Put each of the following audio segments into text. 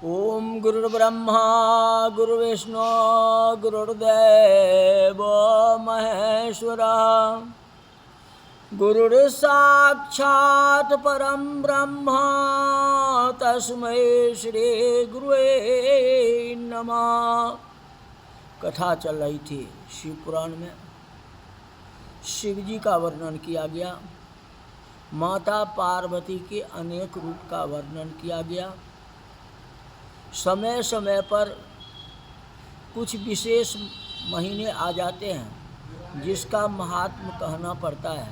ओम गुरुर्ब्रह्मा गुरुर्विष्णु गुरुर्देव महेश्वरा गुरुर्साक्षात् परम ब्रह्म तस्मै श्री गुरुवे नमः। कथा चल रही थी शिव पुराण में। शिव जी का वर्णन किया गया, माता पार्वती के अनेक रूप का वर्णन किया गया। समय समय पर कुछ विशेष महीने आ जाते हैं जिसका महात्म कहना पड़ता है।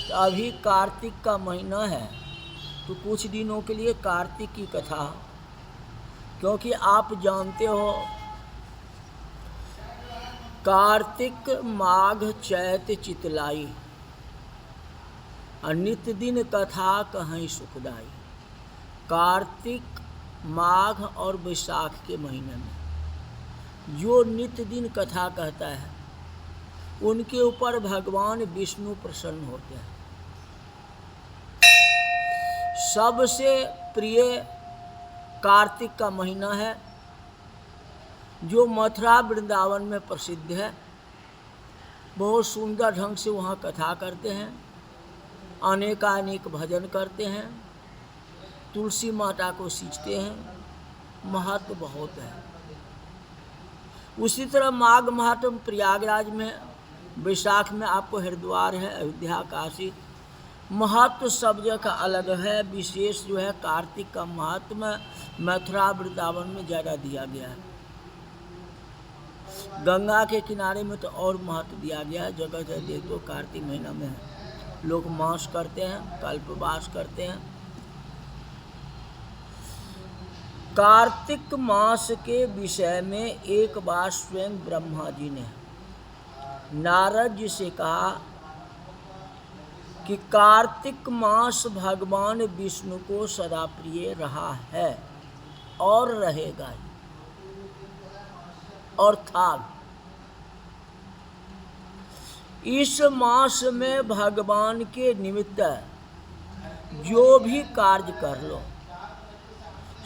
तो अभी कार्तिक का महीना है तो कुछ दिनों के लिए कार्तिक की कथा, क्योंकि आप जानते हो कार्तिक माघ चैत चितलाई और नित्य दिन कथा कहीं सुखदाई। कार्तिक माघ और वैशाख के महीने में जो नित्य दिन कथा कहता है उनके ऊपर भगवान विष्णु प्रसन्न होते हैं। सबसे प्रिय कार्तिक का महीना है जो मथुरा वृंदावन में प्रसिद्ध है। बहुत सुंदर ढंग से वहाँ कथा करते हैं, अनेकानेक भजन करते हैं, तुलसी माता को सींचते हैं, महत्व बहुत है। उसी तरह माघ महात्म प्रयागराज में, वैशाख में आपको हरिद्वार है, अयोध्या, काशी, महत्व सब जगह का अलग है। विशेष जो है कार्तिक का महात्म मथुरा वृंदावन में ज़्यादा दिया गया है। गंगा के किनारे में तो और महत्व दिया गया है। जगह जगह देखो कार्तिक महीना में लोग मास करते हैं, कल्पवास करते हैं। कार्तिक मास के विषय में एक बार स्वयं ब्रह्मा जी ने नारद जी से कहा कि कार्तिक मास भगवान विष्णु को सदा प्रिय रहा है और रहेगा और था। इस मास में भगवान के निमित्त जो भी कार्य कर लो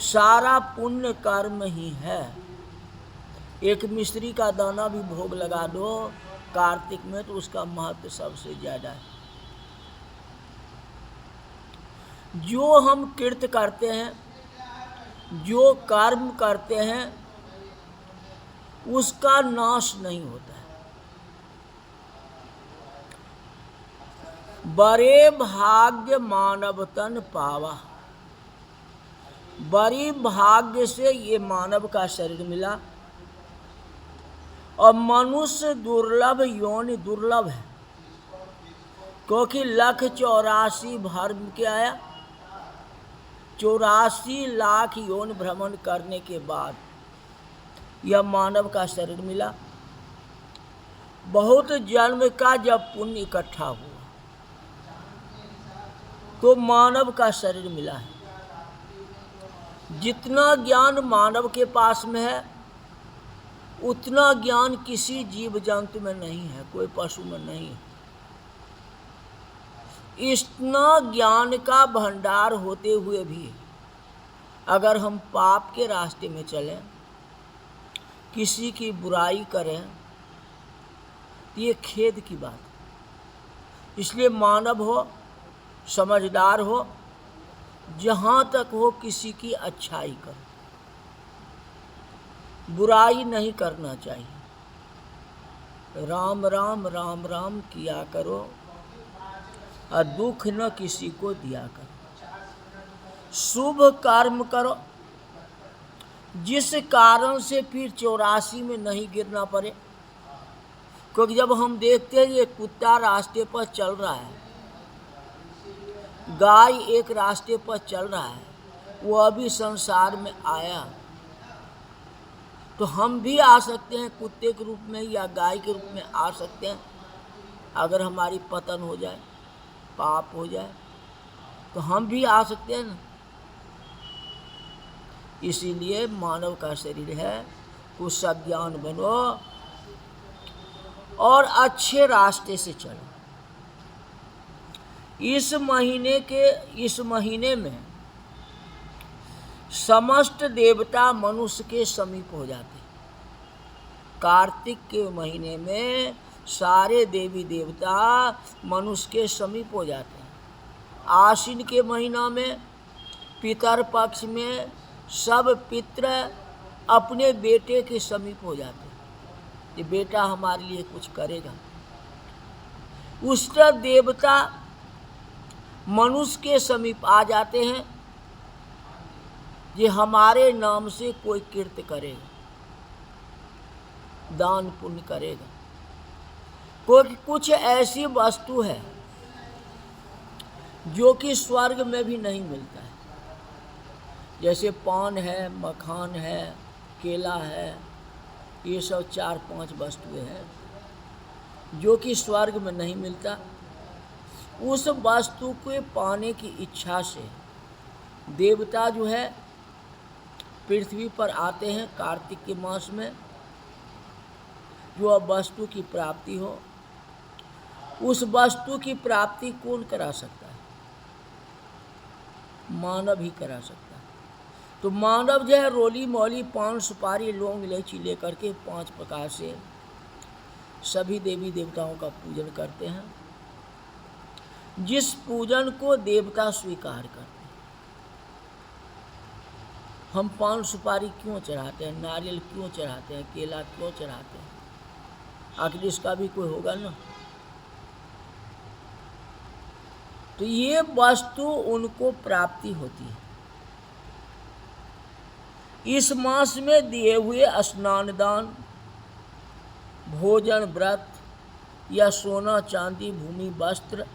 सारा पुण्य कर्म ही है। एक मिस्त्री का दाना भी भोग लगा दो कार्तिक में तो उसका महत्व सबसे ज्यादा है। जो हम कृत्य करते हैं, जो कर्म करते हैं, उसका नाश नहीं होता है। बड़े भाग्य मानव तन पावा, बड़ी भाग्य से ये मानव का शरीर मिला। और मनुष्य दुर्लभ योनि दुर्लभ है, क्योंकि 1,84,000 भर्म के आया, 84 लाख योनि भ्रमण करने के बाद यह मानव का शरीर मिला। बहुत जन्म का जब पुण्य इकट्ठा हुआ तो मानव का शरीर मिला है। जितना ज्ञान मानव के पास में है उतना ज्ञान किसी जीव जंतु में नहीं है, कोई पशु में नहीं है। इतना ज्ञान का भंडार होते हुए भी अगर हम पाप के रास्ते में चलें, किसी की बुराई करें, तो ये खेद की बात है। इसलिए मानव हो, समझदार हो, जहाँ तक हो किसी की अच्छाई करो, बुराई नहीं करना चाहिए। राम राम राम राम किया करो और दुख न किसी को दिया करो। शुभ कर्म करो जिस कारण से फिर 84 में नहीं गिरना पड़े। क्योंकि जब हम देखते हैं ये कुत्ता रास्ते पर चल रहा है, गाय एक रास्ते पर चल रहा है, वो अभी संसार में आया, तो हम भी आ सकते हैं कुत्ते के रूप में या गाय के रूप में आ सकते हैं। अगर हमारी पतन हो जाए, पाप हो जाए, तो हम भी आ सकते हैं ना। इसीलिए मानव का शरीर है, कुछ सज्ञान बनो और अच्छे रास्ते से चलो। इस महीने में समस्त देवता मनुष्य के समीप हो जाते हैं। कार्तिक के महीने में सारे देवी देवता मनुष्य के समीप हो जाते हैं। आश्विन के महीना में पितर पक्ष में सब पितर अपने बेटे के समीप हो जाते हैं, ये बेटा हमारे लिए कुछ करेगा। उस तरह देवता मनुष्य के समीप आ जाते हैं, ये हमारे नाम से कोई कृत्य करेगा, दान पुण्य करेगा। कोई कुछ ऐसी वस्तु है जो कि स्वर्ग में भी नहीं मिलता है, जैसे पान है, मखान है, केला है, ये सब 4-5 वस्तुएं हैं जो कि स्वर्ग में नहीं मिलता। उस वस्तु को पाने की इच्छा से देवता जो है पृथ्वी पर आते हैं कार्तिक के मास में, जो अब वस्तु की प्राप्ति हो। उस वस्तु की प्राप्ति कौन करा सकता है? मानव ही करा सकता है। तो मानव जो है रोली मौली पान सुपारी लौंग इलायची लेकर के 5 प्रकार से सभी देवी देवताओं का पूजन करते हैं, जिस पूजन को देवता स्वीकार करते हैं। हम पान सुपारी क्यों चढ़ाते हैं, नारियल क्यों चढ़ाते हैं, केला क्यों चढ़ाते हैं? आखिर इसका भी कोई होगा ना। तो ये वस्तु उनको प्राप्ति होती है। इस मास में दिए हुए स्नान दान, भोजन व्रत या सोना चांदी भूमि वस्त्र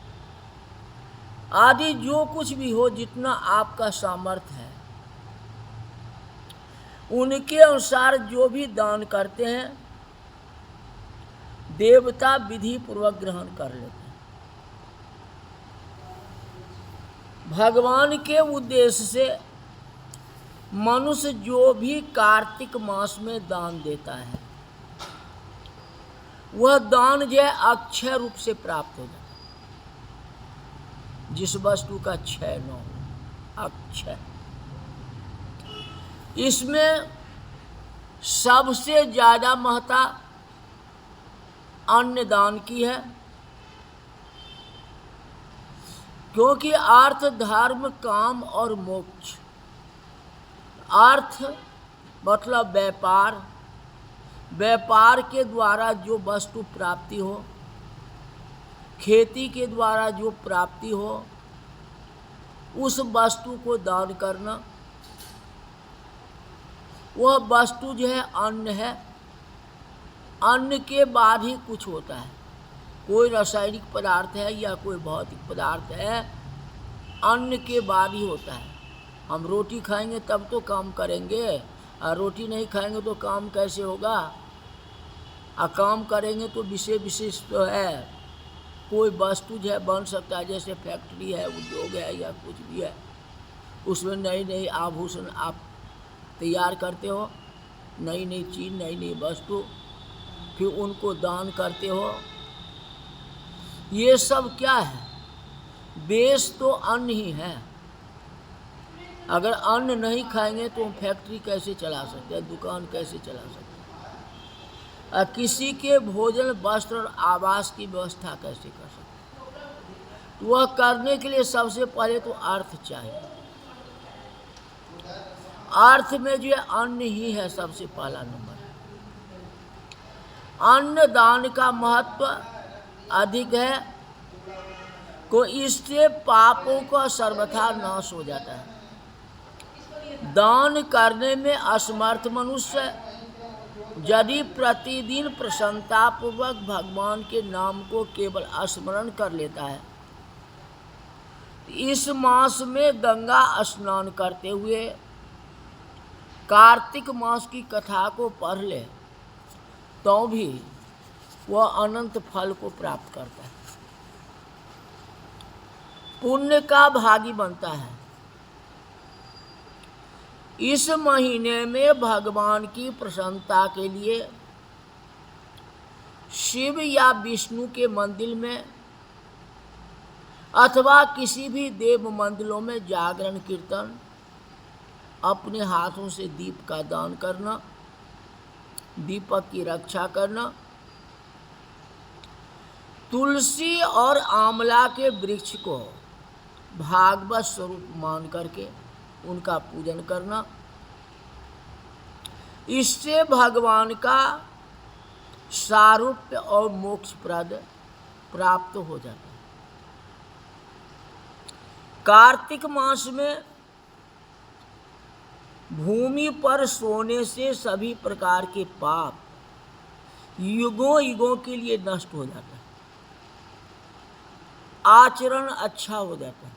आदि जो कुछ भी हो, जितना आपका सामर्थ्य है, उनके अनुसार जो भी दान करते हैं देवता विधि पूर्वक ग्रहण कर लेते हैं। भगवान के उद्देश्य से मनुष्य जो भी कार्तिक मास में दान देता है वह दान जो है अक्षय रूप से प्राप्त हो जाता है, जिस वस्तु का क्षय न हो, अक्षय। इसमें सबसे ज्यादा महत्ता अन्न दान की है, क्योंकि अर्थ धर्म काम और मोक्ष। अर्थ मतलब व्यापार, व्यापार के द्वारा जो वस्तु प्राप्ति हो, खेती के द्वारा जो प्राप्ति हो, उस वस्तु को दान करना, वह वस्तु जो है अन्न है। अन्न के बाद ही कुछ होता है, कोई रासायनिक पदार्थ है या कोई भौतिक पदार्थ है, अन्न के बाद ही होता है। हम रोटी खाएंगे तब तो काम करेंगे, और रोटी नहीं खाएंगे तो काम कैसे होगा? और काम करेंगे तो विशेष तो है, कोई वस्तु जो है बन सकता है, जैसे फैक्ट्री है, उद्योग है या कुछ भी है, उसमें नई नई आभूषण आप तैयार करते हो, नई नई चीज़, नई नई वस्तु, फिर उनको दान करते हो। ये सब क्या है? बेस तो अन्न ही है। अगर अन्न नहीं खाएंगे तो हम फैक्ट्री कैसे चला सकते हैं, दुकान कैसे चला सकते हैं, किसी के भोजन वस्त्र और आवास की व्यवस्था कैसे कर सकते हैं? तो वह करने के लिए सबसे पहले तो अर्थ चाहिए। अर्थ में जो है अन्न ही है सबसे पहला नंबर। अन्न दान का महत्व अधिक है, को इससे पापों का सर्वथा नाश हो जाता है। दान करने में असमर्थ मनुष्य यदि प्रतिदिन प्रसन्नतापूर्वक भगवान के नाम को केवल स्मरण कर लेता है, इस मास में गंगा स्नान करते हुए कार्तिक मास की कथा को पढ़ ले तो भी वह अनंत फल को प्राप्त करता है, पुण्य का भागी बनता है। इस महीने में भगवान की प्रसन्नता के लिए शिव या विष्णु के मंदिर में अथवा किसी भी देव मंदिरों में जागरण कीर्तन अपने हाथों से दीप का दान करना, दीपक की रक्षा करना, तुलसी और आंवला के वृक्ष को भागवत स्वरूप मान करके उनका पूजन करना, इससे भगवान का सारूप्य और मोक्षप्रद प्राप्त हो जाता है। कार्तिक मास में भूमि पर सोने से सभी प्रकार के पाप युगों युगों के लिए नष्ट हो जाता है, आचरण अच्छा हो जाता है,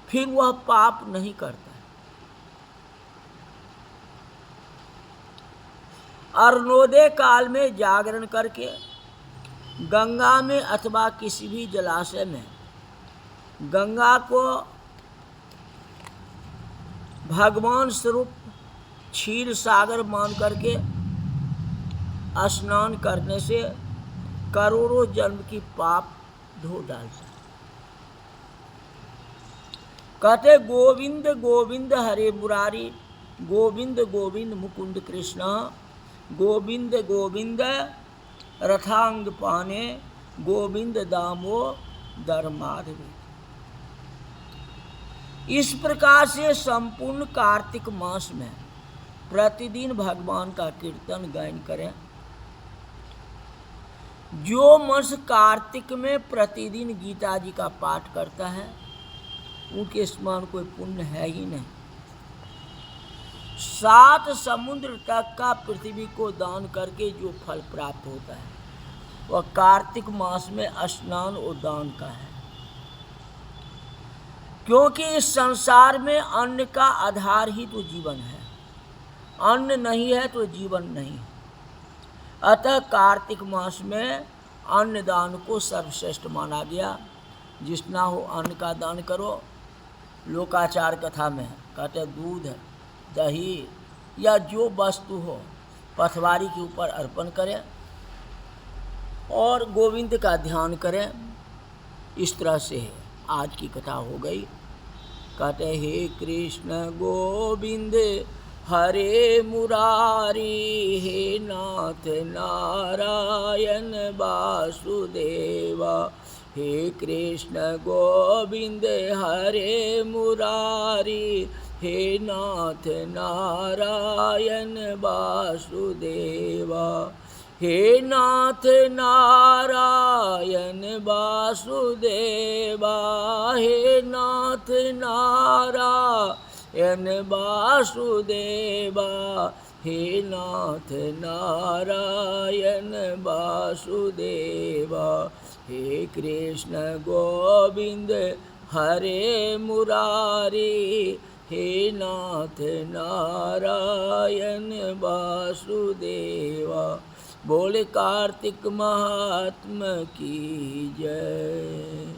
फिर वह पाप नहीं करता है। अरुणोदय काल में जागरण करके गंगा में अथवा किसी भी जलाशय में गंगा को भगवान स्वरूप क्षीर सागर मान करके स्नान करने से करोड़ों जन्म की पाप धो डालता है। कहते गोविंद गोविंद हरे मुरारी, गोविंद गोविंद मुकुंद कृष्ण, गोविंद गोविंद रथांग पाने, गोविंद दामो दरमाधव। इस प्रकार से संपूर्ण कार्तिक मास में प्रतिदिन भगवान का कीर्तन गायन करें। जो मनुष्य कार्तिक में प्रतिदिन गीता जी का पाठ करता है उनके समान कोई पुण्य है ही नहीं। 7 समुद्र तक का पृथ्वी को दान करके जो फल प्राप्त होता है वह कार्तिक मास में स्नान और दान का है। क्योंकि इस संसार में अन्न का आधार ही तो जीवन है, अन्न नहीं है तो जीवन नहीं। अतः कार्तिक मास में अन्न दान को सर्वश्रेष्ठ माना गया। जितना हो अन्न का दान करो। लोकाचार कथा में कहते दूध दही या जो वस्तु हो पथवारी के ऊपर अर्पण करें और गोविंद का ध्यान करें। इस तरह से आज की कथा हो गई। कहते हे कृष्ण गोविंद हरे मुरारी, हे नाथ नारायण वासुदेवा। हे कृष्ण गोविंद हरे मुरारी, हे नाथ नारायण वासुदेवा। हे नाथ नारायण वासुदेवा, हे नाथ नारायण वासुदेवा, हे नाथ नारायण वासुदेवा। हे कृष्ण गोविंद हरे मुरारी, हे नाथ नारायण वासुदेवा। बोले कार्तिक महात्मा की जय।